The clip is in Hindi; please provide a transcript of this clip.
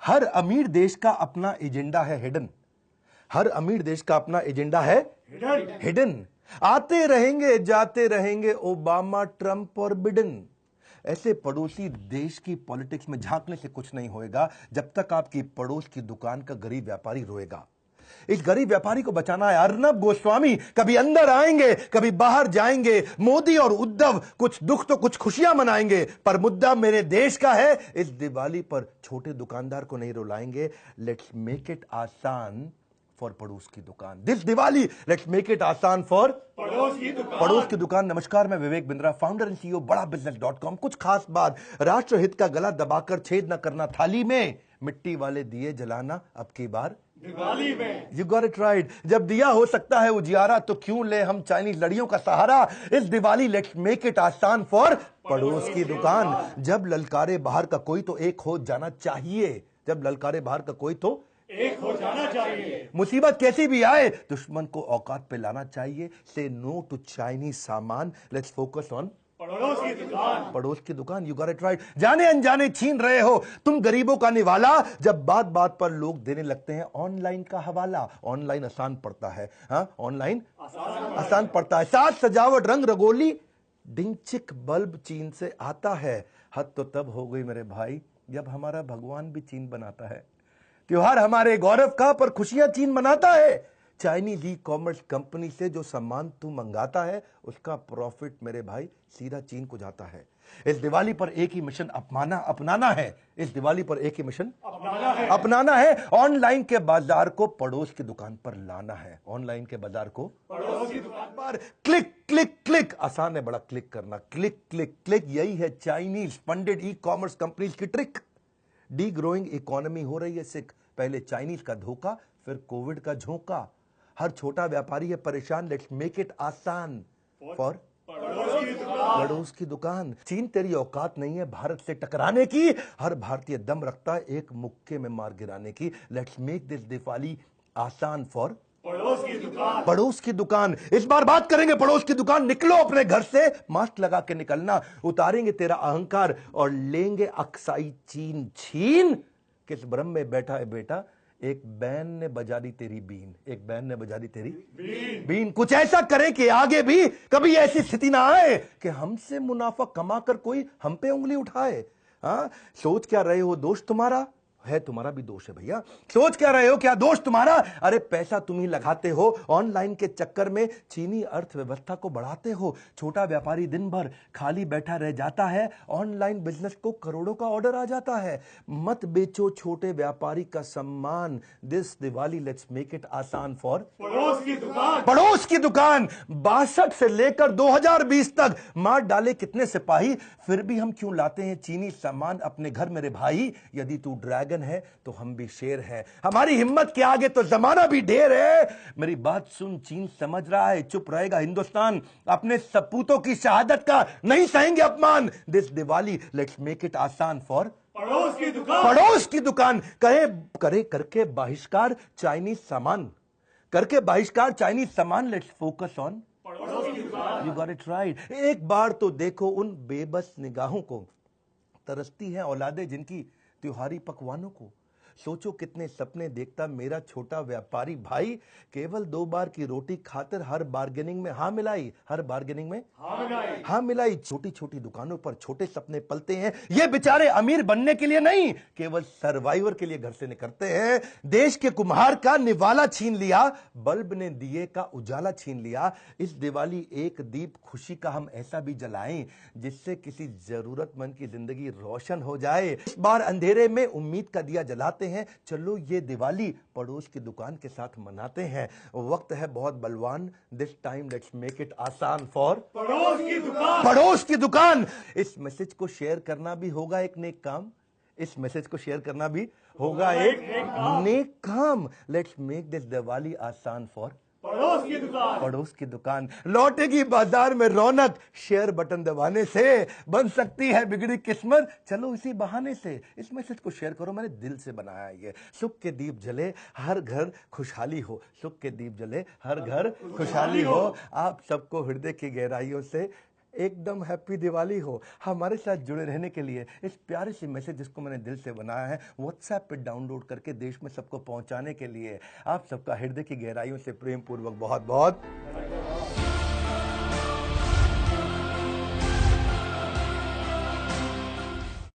हर अमीर देश का अपना एजेंडा है हिडन। हर अमीर देश का अपना एजेंडा है हिडन। आते रहेंगे जाते रहेंगे ओबामा, ट्रंप और बिडेन। ऐसे पड़ोसी देश की पॉलिटिक्स में झांकने से कुछ नहीं होएगा जब तक आपकी पड़ोस की दुकान का गरीब व्यापारी रोएगा। इस गरीब व्यापारी को बचाना है। अर्नब गोस्वामी कभी अंदर आएंगे कभी बाहर जाएंगे। मोदी और उद्धव कुछ दुख तो कुछ खुशियां मनाएंगे, पर मुद्दा मेरे देश का है। इस दिवाली पर छोटे दुकानदार को नहीं रुलाएंगे। लेट्स मेक इट आसान फॉर पड़ोस की दुकान। This Diwali let's make it आसान फॉर पड़ोस की दुकान। नमस्कार, मैं Vivek Bindra, founder and CEO बड़ा बिजनेस.com। कुछ खास बात, राष्ट्रहित का गला दबाकर छेद न करना थाली में, मिट्टी वाले दिए जलाना अब की बार दिवाली में। You got it right. जब दिया हो सकता है उजियारा तो क्यों ले हम चाइनीज लड़ियों का सहारा। इस दिवाली लेट्स मेक इट आसान फॉर पड़ोस की दुकान। जब ललकारे बाहर का कोई तो एक हो जाना चाहिए। जब ललकारे बाहर का कोई तो एक हो जाना चाहिए। मुसीबत कैसी भी आए दुश्मन को औकात पे लाना चाहिए। से नो टू चाइनीज सामान, लेट्स फोकस ऑन पड़ोस की दुकान। पड़ोस की दुकान, यू गॉट इट राइट। जाने अनजाने छीन रहे हो तुम गरीबों का निवाला, जब बात बात पर लोग देने लगते हैं ऑनलाइन का हवाला। ऑनलाइन आसान पड़ता है, हाँ ऑनलाइन आसान पड़ता है। साज सजावट रंग रंगोली डिंचिक बल्ब चीन से आता है। हद तो तब हो गई मेरे भाई जब हमारा भगवान भी चीन बनाता है। त्योहार हमारे गौरव का, पर खुशियां चीन मनाता है। चाइनीज ई कॉमर्स कंपनी से जो सामान तू मंगाता है उसका प्रॉफिट मेरे भाई सीधा चीन को जाता है। इस दिवाली पर एक ही मिशन अपनाना है। इस दिवाली पर एक ही मिशन अपनाना है। ऑनलाइन के बाजार को पड़ोस की दुकान पर लाना है। ऑनलाइन के बाजार को पड़ोस की दुकान पर क्लिक क्लिक क्लिक। आसान है बड़ा क्लिक करना, क्लिक क्लिक क्लिक। यही है Chinese funded e commerce companies की ट्रिक। डी ग्रोइंग इकोनॉमी हो रही है सिक। पहले चाइनीज का धोखा, फिर कोविड का झोंका। हर छोटा व्यापारी है परेशान। लेट्स मेक इट आसान फॉर पड़ोस की दुकान। चीन तेरी औकात नहीं है भारत से टकराने की। हर भारतीय दम रखता है एक मुक्के में मार गिराने की। लेट्स मेक दिस दिवाली आसान फॉर पड़ोस की दुकान। पड़ोस की दुकान। इस बार बात करेंगे पड़ोस की दुकान। निकलो अपने घर से, मास्क लगा के निकलना। उतारेंगे तेरा अहंकार और लेंगे अक्साई चीन छीन। किस भ्रम में बैठा है बेटा, एक बैन ने बजा दी तेरी बीन। एक बैन ने बजा दी तेरी बीन। कुछ ऐसा करे कि आगे भी कभी ऐसी स्थिति ना आए कि हमसे मुनाफा कमाकर कोई हम पे उंगली उठाए। हाँ, सोच क्या रहे हो दोस्त तुम्हारा है, तुम्हारा भी दोष है भैया। सोच क्या रहे हो, क्या दोष तुम्हारा। अरे पैसा तुम ही लगाते हो ऑनलाइन के चक्कर में, चीनी अर्थव्यवस्था को बढ़ाते हो। छोटा व्यापारी दिन भर खाली बैठा रह जाता है, ऑनलाइन बिजनेस को करोड़ों का ऑर्डर आ जाता है। मत बेचो छोटे व्यापारी का सम्मान। This Diwali let's make it आसान फॉर पड़ोस की दुकान। पड़ोस की दुकान। 62 से लेकर 2020 तक मार डाले कितने सिपाही, फिर भी हम क्यों लाते हैं चीनी सामान अपने घर मेरे भाई। यदि तू ड्रैगन है तो हम भी शेर हैं। हमारी हिम्मत के आगे तो जमाना भी ढेर है। मेरी बात सुन, चीन समझ रहा है चुप रहेगा हिंदुस्तान। अपने सपूतों की शहादत का नहीं सहेंगे अपमान। This Diwali let's make it आसान फॉर पड़ोस की दुकान। पड़ोस की दुकान। करे करके बहिष्कार चाइनीज सामान, करके बहिष्कार चाइनीज सामान। लेट्स फोकस ऑन पड़ोस की दुकान। You got it right. एक बार तो देखो उन बेबस निगाहों को, तरसती हैं औलादे जिनकी त्योहारी पकवानों को। सोचो कितने सपने देखता मेरा छोटा व्यापारी भाई। केवल 2 बार की रोटी खाकर हर बार्गेनिंग में हाँ मिलाई, हर बार्गेनिंग में हाँ मिलाई। छोटी छोटी दुकानों पर छोटे सपने पलते हैं। ये बेचारे अमीर बनने के लिए नहीं, केवल सर्वाइवर के लिए घर से निकलते हैं। देश के कुम्हार का निवाला छीन लिया, बल्ब ने दिए का उजाला छीन लिया। इस दिवाली एक दीप खुशी का हम ऐसा भी जलाएं जिससे किसी जरूरतमंद की जिंदगी रोशन हो जाए। इस बार अंधेरे में उम्मीद का दिया जलाते हैं। चलो ये दिवाली पड़ोस की दुकान के साथ मनाते हैं। वक्त है बहुत बलवान। This time let's make it आसान फॉर पड़ोस की दुकान। पड़ोस की दुकान। इस मैसेज को शेयर करना भी होगा एक नेक काम। इस मैसेज को शेयर करना भी होगा एक नेक काम। लेट्स मेक दिस दिवाली आसान फॉर पड़ोस की दुकान। पड़ोस की दुकान। लौटेगी बाजार में रौनक, शेयर बटन दबाने से बन सकती है बिगड़ी किस्मत। चलो इसी बहाने से इस मैसेज को शेयर करो, मैंने दिल से बनाया ये। सुख के दीप जले हर घर खुशहाली हो। सुख के दीप जले हर घर खुशहाली हो। आप सबको हृदय की गहराइयों से एकदम हैप्पी दिवाली हो। हमारे साथ जुड़े रहने के लिए इस प्यारे से मैसेज जिसको मैंने दिल से बनाया है व्हाट्सएप पे डाउनलोड करके देश में सबको पहुंचाने के लिए आप सबका हृदय की गहराइयों से प्रेम पूर्वक बहुत बहुत